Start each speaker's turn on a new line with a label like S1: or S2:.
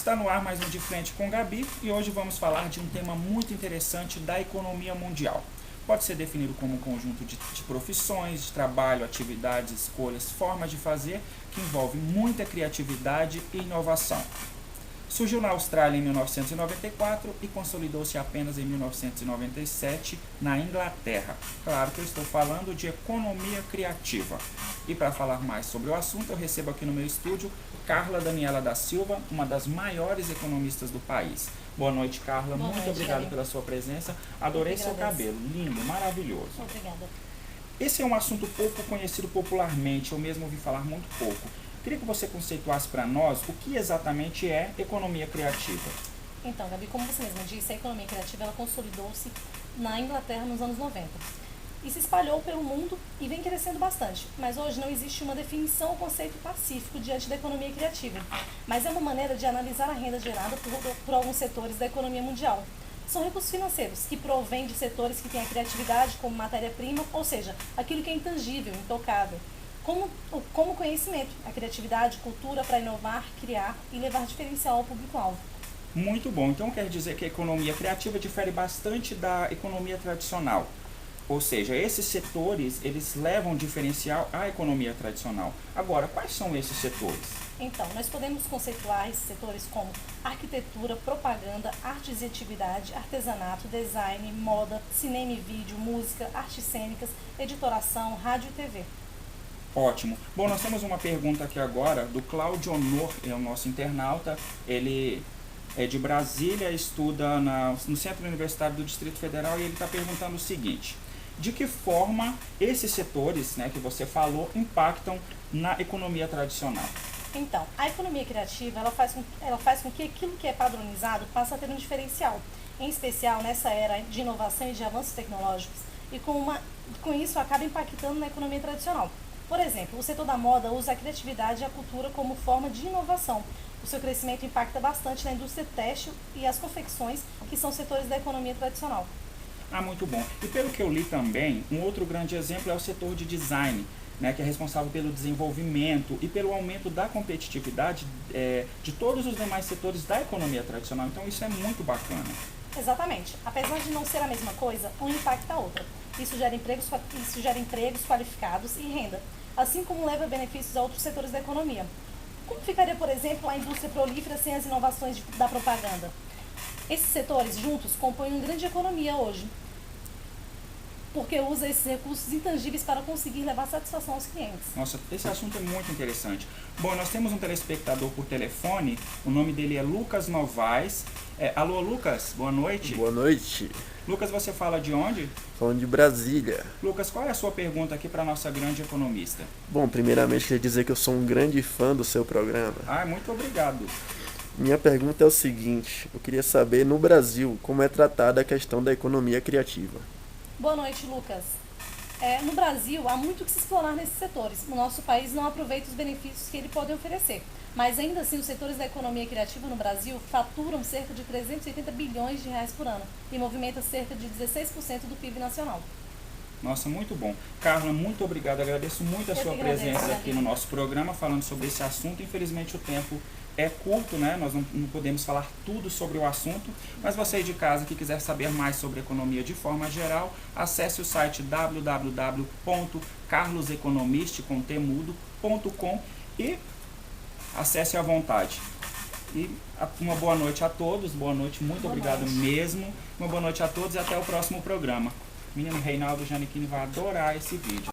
S1: Está no ar mais um De Frente com Gabi e hoje vamos falar de um tema muito interessante da economia mundial. Pode ser definido como um conjunto de profissões, de trabalho, atividades, escolhas, formas de fazer que envolve muita criatividade e inovação. Surgiu na Austrália em 1994 e consolidou-se apenas em 1997 na Inglaterra. Claro que eu estou falando de economia criativa. E para falar mais sobre o assunto, eu recebo aqui no meu estúdio Carla Daniela da Silva, uma das maiores economistas do país. Boa noite, Carla. Muito obrigado pela sua presença. Adorei seu cabelo. Lindo, maravilhoso.
S2: Obrigada.
S1: Esse é um assunto pouco conhecido popularmente, eu mesmo ouvi falar muito pouco. Queria que você conceituasse para nós o que exatamente é economia criativa.
S2: Então, Gabi, como você mesma disse, a economia criativa ela consolidou-se na Inglaterra nos anos 90 e se espalhou pelo mundo e vem crescendo bastante. Mas hoje não existe uma definição ou conceito pacífico diante da economia criativa, mas é uma maneira de analisar a renda gerada por alguns setores da economia mundial. São recursos financeiros que provêm de setores que têm a criatividade como matéria-prima, ou seja, aquilo que é intangível, intocável. Como conhecimento, a criatividade, cultura para inovar, criar e levar diferencial ao público-alvo.
S1: Muito bom. Então quer dizer que a economia criativa difere bastante da economia tradicional. Ou seja, esses setores, eles levam diferencial à economia tradicional. Agora, quais são esses setores?
S2: Então, nós podemos conceituar esses setores como arquitetura, propaganda, artes e atividade, artesanato, design, moda, cinema e vídeo, música, artes cênicas, editoração, rádio e TV.
S1: Ótimo. Bom, nós temos uma pergunta aqui agora do Cláudio Honor, é o nosso internauta. Ele é de Brasília, estuda no Centro Universitário do Distrito Federal e ele está perguntando o seguinte: de que forma esses setores, né, que você falou, impactam na economia tradicional?
S2: Então, a economia criativa ela faz com que aquilo que é padronizado passe a ter um diferencial, em especial nessa era de inovação e de avanços tecnológicos, e com isso acaba impactando na economia tradicional. Por exemplo, o setor da moda usa a criatividade e a cultura como forma de inovação. O seu crescimento impacta bastante na indústria têxtil e as confecções, que são setores da economia tradicional.
S1: Ah, muito bom. E pelo que eu li também, um outro grande exemplo é o setor de design, né, que é responsável pelo desenvolvimento e pelo aumento da competitividade de todos os demais setores da economia tradicional. Então isso é muito bacana.
S2: Exatamente. Apesar de não ser a mesma coisa, um impacta a outra. Isso gera empregos qualificados e renda, assim como leva benefícios a outros setores da economia. Como ficaria, por exemplo, a indústria prolífera sem as inovações da propaganda? Esses setores juntos compõem uma grande economia hoje, porque usa esses recursos intangíveis para conseguir levar satisfação aos clientes.
S1: Nossa, esse assunto é muito interessante. Bom, nós temos um telespectador por telefone, o nome dele é Lucas Novaes. Alô, Lucas, boa noite.
S3: Boa noite.
S1: Lucas, você fala de onde?
S3: Falando de Brasília.
S1: Lucas, qual é a sua pergunta aqui para a nossa grande economista?
S3: Bom, primeiramente queria dizer que eu sou um grande fã do seu programa.
S1: Ah, muito obrigado.
S3: Minha pergunta é o seguinte: eu queria saber, no Brasil, como é tratada a questão da economia criativa.
S2: Boa noite, Lucas. No Brasil, há muito que se explorar nesses setores. O nosso país não aproveita os benefícios que ele pode oferecer. Mas ainda assim, os setores da economia criativa no Brasil faturam cerca de 380 bilhões de reais por ano e movimentam cerca de 16% do PIB nacional.
S1: Nossa, muito bom. Carla, muito obrigado. Agradeço muito a sua presença aqui no nosso programa falando sobre esse assunto. Infelizmente o tempo é curto, né? Nós não podemos falar tudo sobre o assunto, mas você aí de casa que quiser saber mais sobre economia de forma geral, acesse o site www.carloseconomist.com e acesse à vontade. E uma boa noite a todos, boa noite, muito obrigado mesmo. Uma boa noite a todos e até o próximo programa. O menino Reinaldo Giannichini vai adorar esse vídeo.